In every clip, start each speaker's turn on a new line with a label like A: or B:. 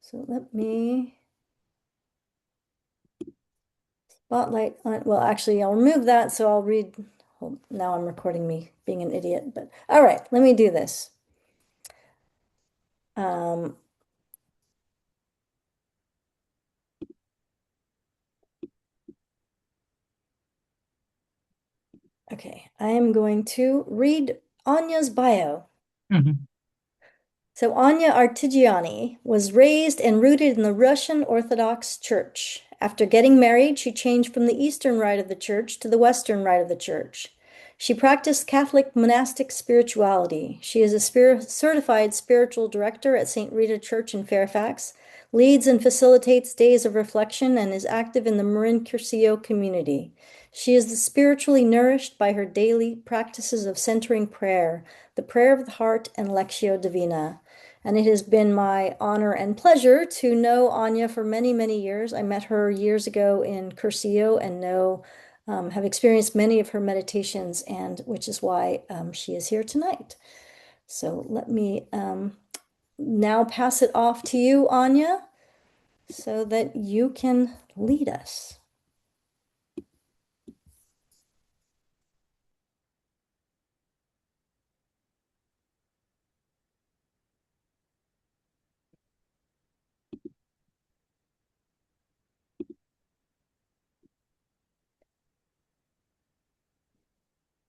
A: So let me spotlight on, well, actually, I'll remove that. So I'll read. Well, now I'm recording me being an idiot, but all right, let me do this. Um, okay, I am going to read Anya's bio.
B: Mhm.
A: So Anya Artigiani was raised and rooted in the Russian Orthodox Church. After getting married, she changed from the Eastern rite of the Church to the Western rite of the Church. She practiced Catholic monastic spirituality. She is a certified spiritual director at Saint Rita Church in Fairfax, leads and facilitates days of reflection, and is active in the Marin Cursillo community. She is spiritually nourished by her daily practices of centering prayer, the prayer of the heart, and Lectio Divina. And it has been my honor and pleasure to know Anya for many, many years. I met her years ago in Cursillo and have experienced many of her meditations, and which is why she is here tonight. So let me now pass it off to you, Anya, so that you can lead us.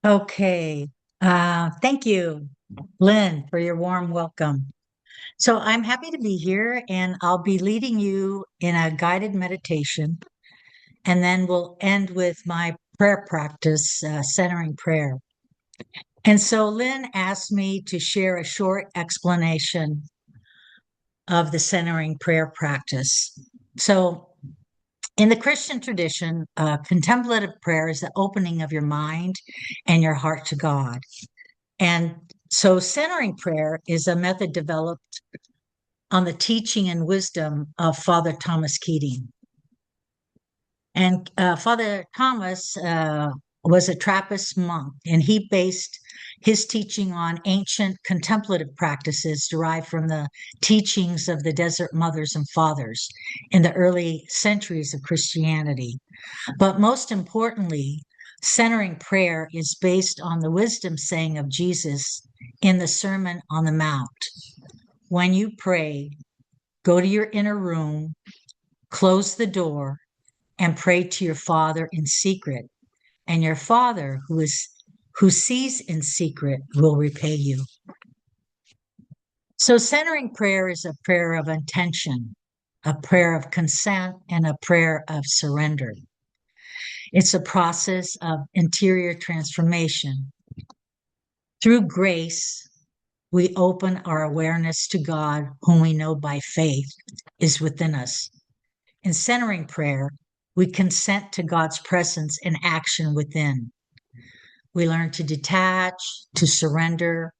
B: Okay. Thank you, Lynn, for your warm welcome. So I'm happy to be here, and I'll be leading you in a guided meditation, and then we'll end with my prayer practice, centering prayer. And so Lynn asked me to share a short explanation of the centering prayer practice. So in the Christian tradition, contemplative prayer is the opening of your mind and your heart to God. And so, centering prayer is a method developed on the teaching and wisdom of Father Thomas Keating. And Father Thomas was a Trappist monk, and he based his teaching on ancient contemplative practices derived from the teachings of the Desert Mothers and Fathers in the early centuries of Christianity. But most importantly, centering prayer is based on the wisdom saying of Jesus in the Sermon on the Mount. When you pray, go to your inner room, close the door, and pray to your Father in secret, and your Father who sees in secret will repay you. So centering prayer is a prayer of intention, a prayer of consent, and a prayer of surrender. It's a process of interior transformation. Through grace, we open our awareness to God, whom we know by faith is within us. In centering prayer, we consent to God's presence and action within. We learn to detach, to surrender,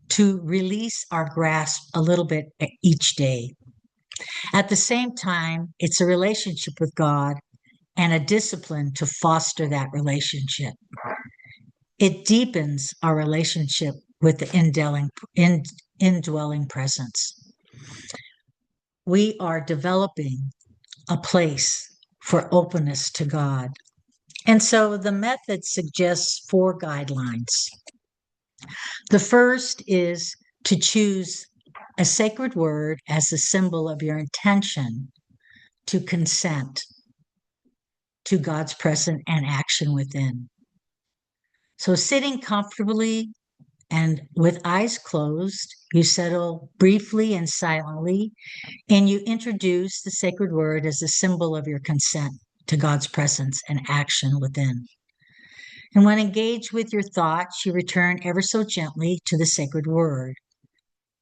B: to release our grasp a little bit each day. At the same time, it's a relationship with God and a discipline to foster that relationship. It deepens our relationship with the indwelling presence. We are developing a place for openness to God. And so the method suggests four guidelines. The first is to choose a sacred word as a symbol of your intention to consent to God's presence and action within. So, sitting comfortably and with eyes closed, you settle briefly and silently, and you introduce the sacred word as a symbol of your consent to God's presence and action within. And when engaged with your thoughts, you return ever so gently to the sacred word.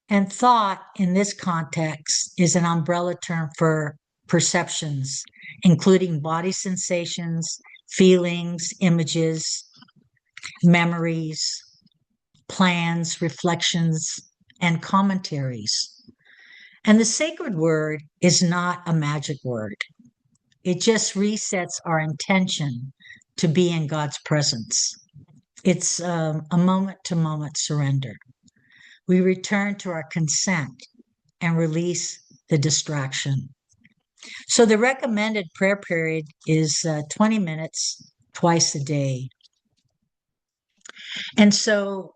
B: And thought in this context is an umbrella term for perceptions, including body sensations, feelings, images, memories, plans, reflections, and commentaries. And the sacred word is not a magic word. It just resets our intention to be in God's presence. It's a moment to moment surrender. We return to our consent and release the distraction. So the recommended prayer period is 20 minutes twice a day. And so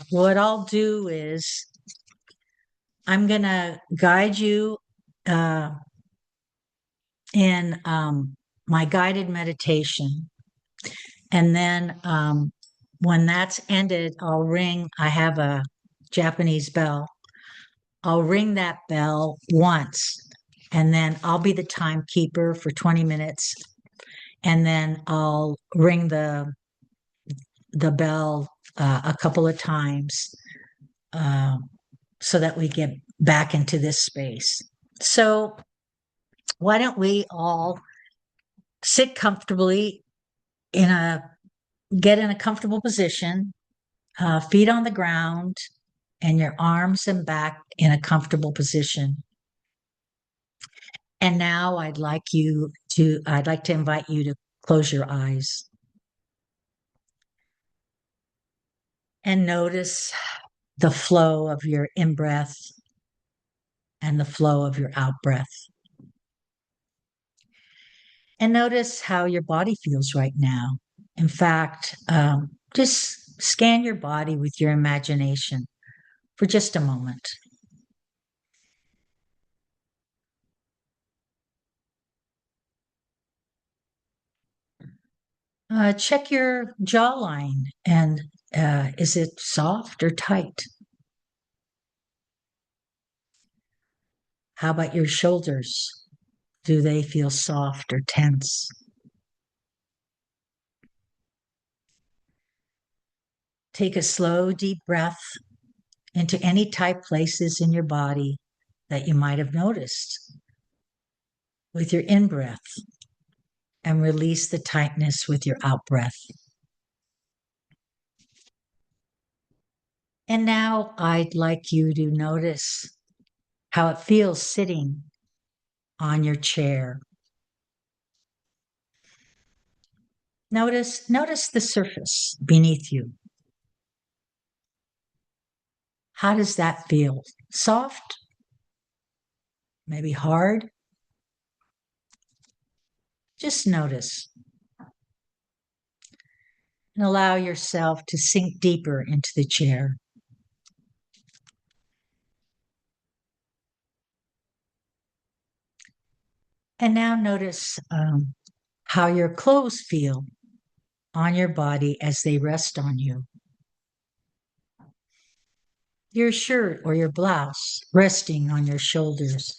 B: what I'll do is I'm going to guide you uh, in my guided meditation. And then when that's ended, I'll ring. I have a Japanese bell. I'll ring that bell once, and then I'll be the timekeeper for 20 minutes. And then I'll ring the bell a couple of times uh, so that we get back into this space. So why don't we all sit comfortably get in a comfortable position, feet on the ground, and your arms and back in a comfortable position. And now I'd like to invite you to close your eyes and notice the flow of your in-breath and the flow of your out-breath. And notice how your body feels right now. In fact, just scan your body with your imagination for just a moment. Check your jawline and is it soft or tight? How about your shoulders? Do they feel soft or tense? Take a slow, deep breath into any tight places in your body that you might have noticed with your in breath, and release the tightness with your out breath. And now I'd like you to notice how it feels sitting on your chair. Notice the surface beneath you. How does that feel? Soft? Maybe hard? Just notice and allow yourself to sink deeper into the chair. And now notice how your clothes feel on your body as they rest on you. Your shirt or your blouse resting on your shoulders.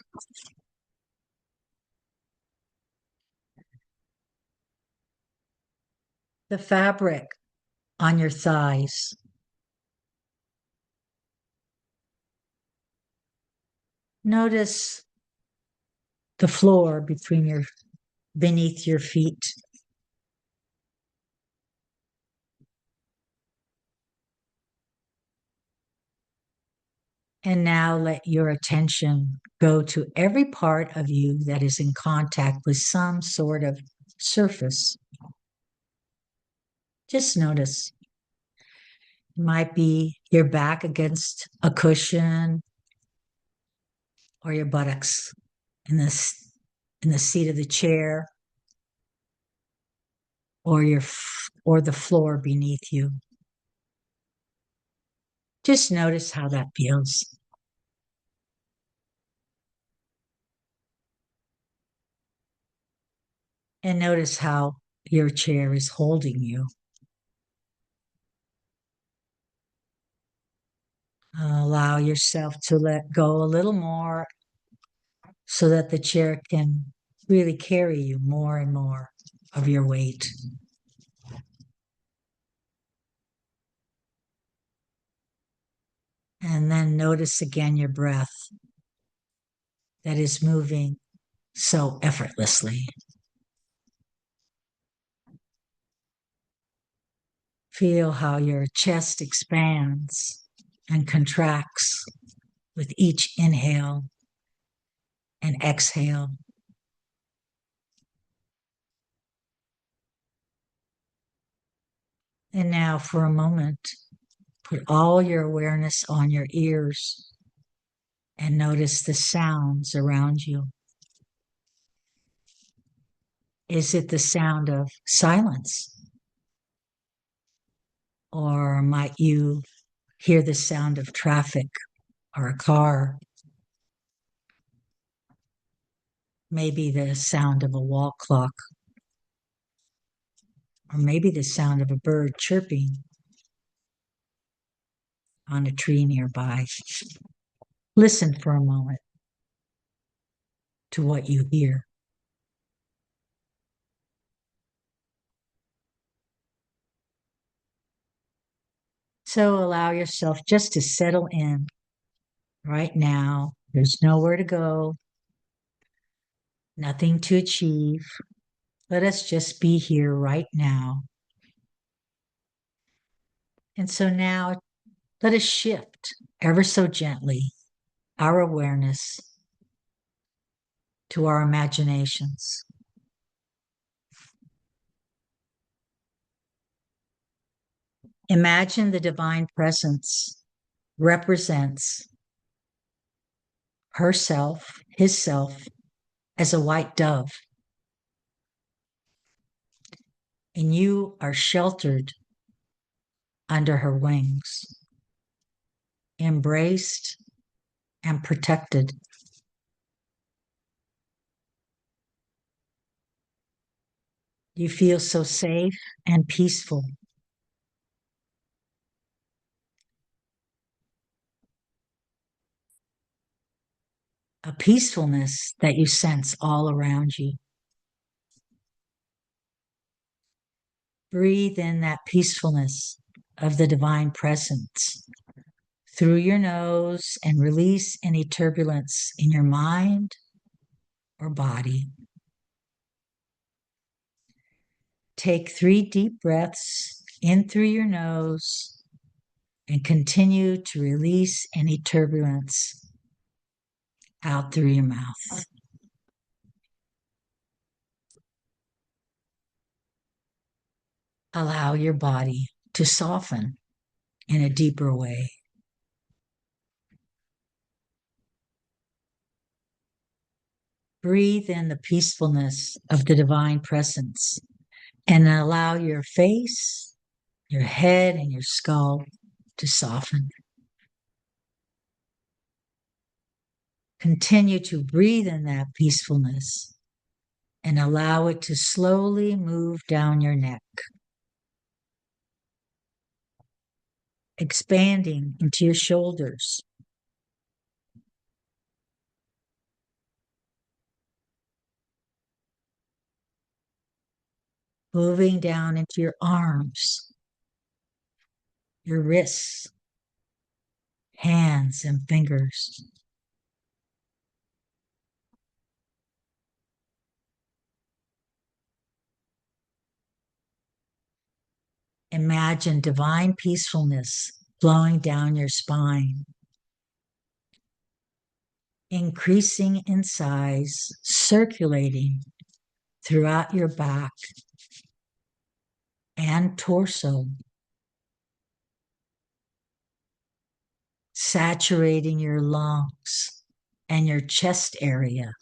B: The fabric on your thighs. Notice the floor beneath your feet. And now let your attention go to every part of you that is in contact with some sort of surface. Just notice. It might be your back against a cushion or your buttocks in the seat of the chair or the floor beneath you. Just notice how that feels. And notice how your chair is holding you. Allow yourself to let go a little more so that the chair can really carry you more and more of your weight. And then notice again your breath that is moving so effortlessly. Feel how your chest expands and contracts with each inhale and exhale. And now for a moment, put all your awareness on your ears. and notice the sounds around you. Is it the sound of silence? Or might you hear the sound of traffic or a car? Maybe the sound of a wall clock, or maybe the sound of a bird chirping on a tree nearby. Listen for a moment to what you hear. So allow yourself just to settle in right now. There's nowhere to go, nothing to achieve. Let us just be here right now. And so now let us shift ever so gently our awareness to our imaginations. Imagine the divine presence represents herself, his self, as a white dove. And you are sheltered under her wings, embraced and protected. You feel so safe and peaceful. A peacefulness that you sense all around you. Breathe in that peacefulness of the divine presence through your nose and release any turbulence in your mind or body. Take 3 deep breaths in through your nose and continue to release any turbulence out through your mouth. Allow your body to soften in a deeper way. Breathe in the peacefulness of the divine presence and allow your face, your head, and your skull to soften. Continue to breathe in that peacefulness and allow it to slowly move down your neck, expanding into your shoulders, moving down into your arms, your wrists, hands, and fingers. Imagine divine peacefulness flowing down your spine, increasing in size, circulating throughout your back and torso, saturating your lungs and your chest area,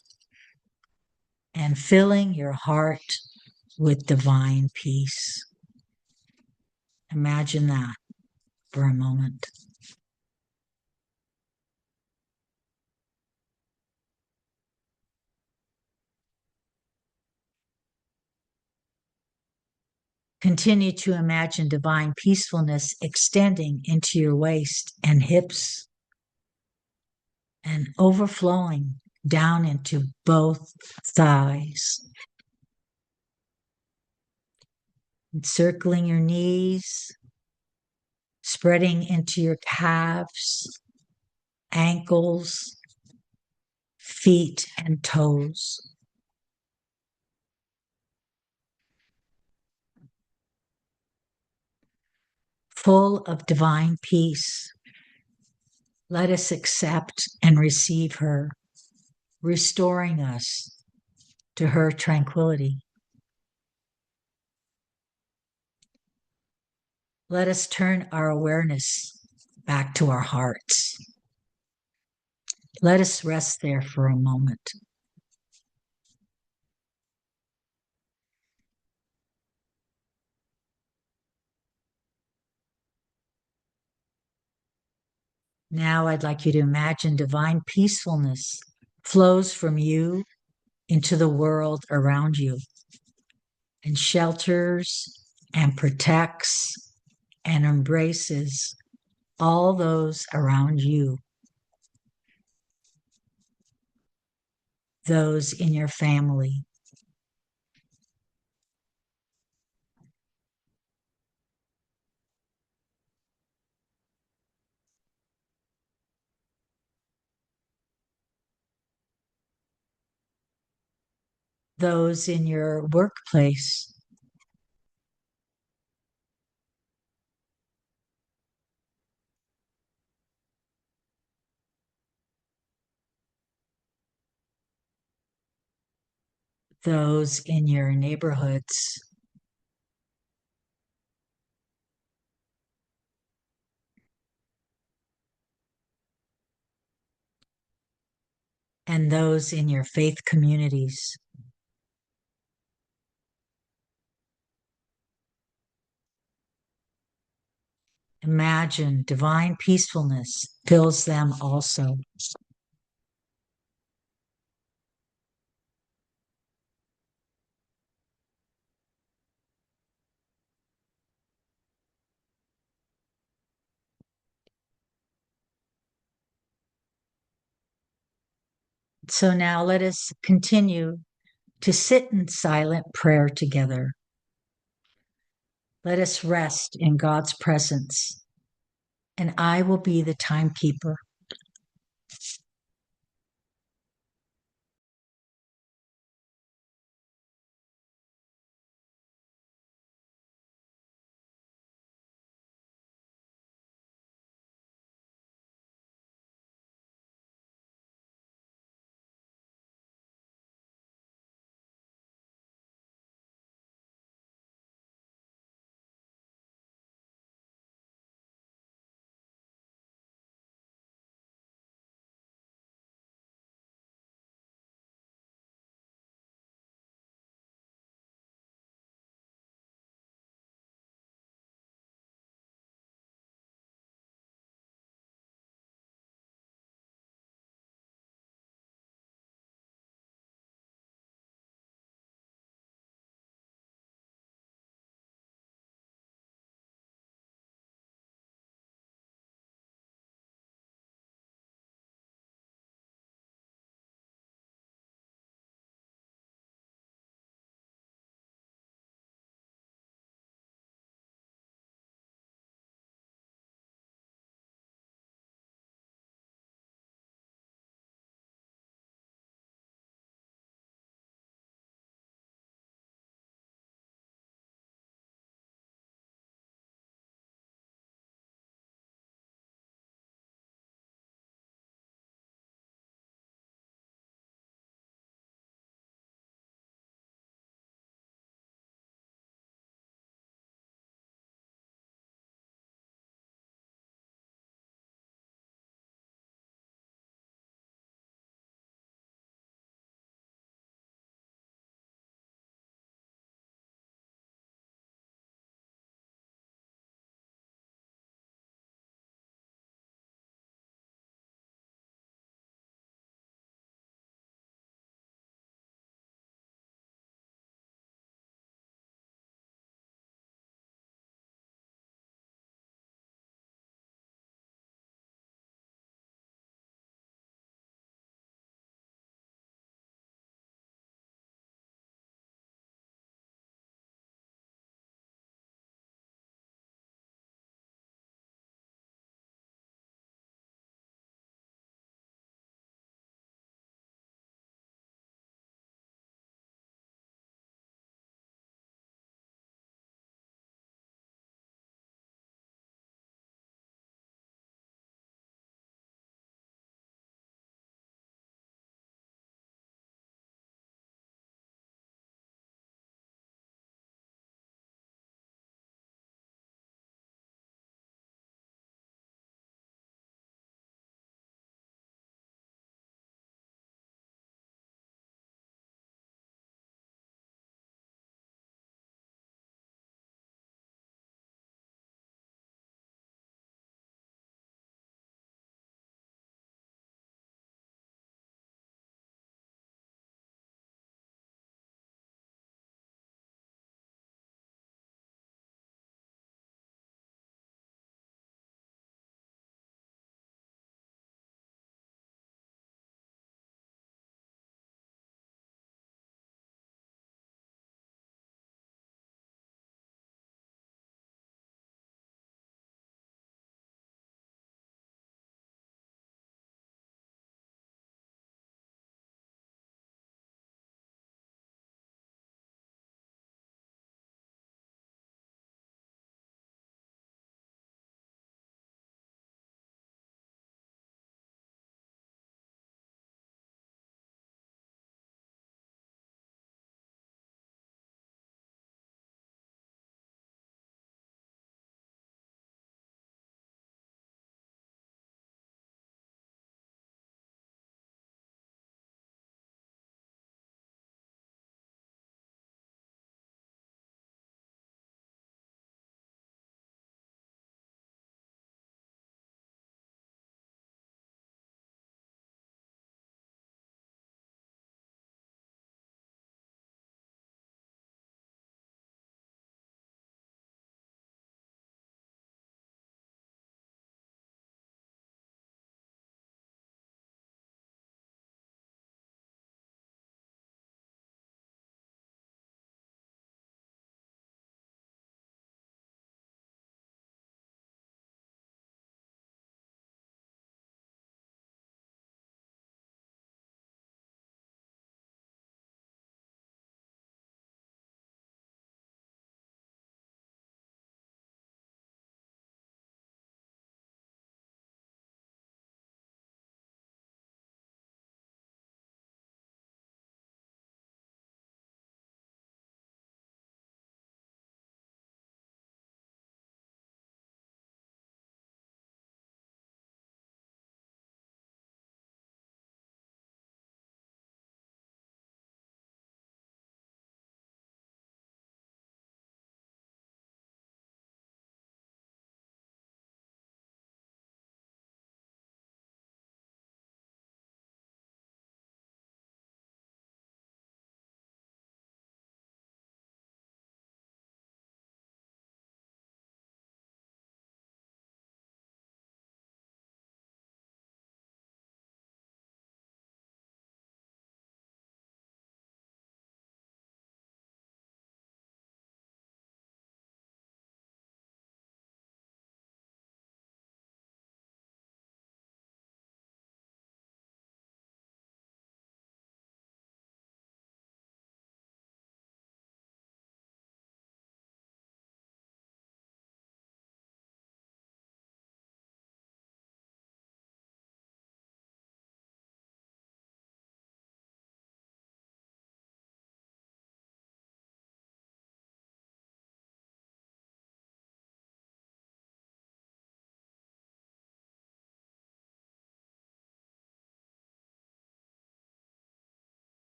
B: and filling your heart with divine peace. Imagine that for a moment. Continue to imagine divine peacefulness extending into your waist and hips and overflowing down into both thighs, encircling your knees, spreading into your calves, ankles, feet, and toes. Full of divine peace, let us accept and receive her, restoring us to her tranquility. Let us turn our awareness back to our hearts. Let us rest there for a moment. Now I'd like you to imagine divine peacefulness flows from you into the world around you and shelters and protects and embraces all those around you, those in your family, those in your workplace, those in your neighborhoods, and those in your faith communities. Imagine divine peacefulness fills them also. So now let us continue to sit in silent prayer together. Let us rest in God's presence, and I will be the timekeeper.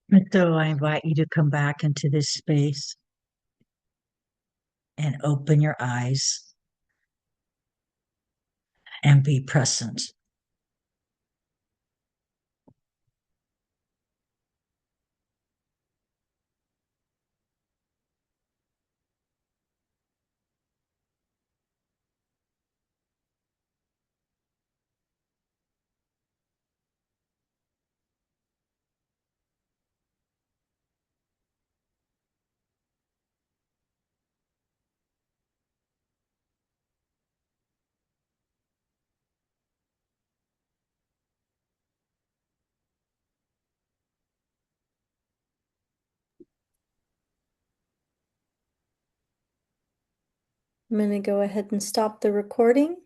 B: And so I invite you to come back into this space and open your eyes and be present.
A: I'm going to go ahead and stop the recording.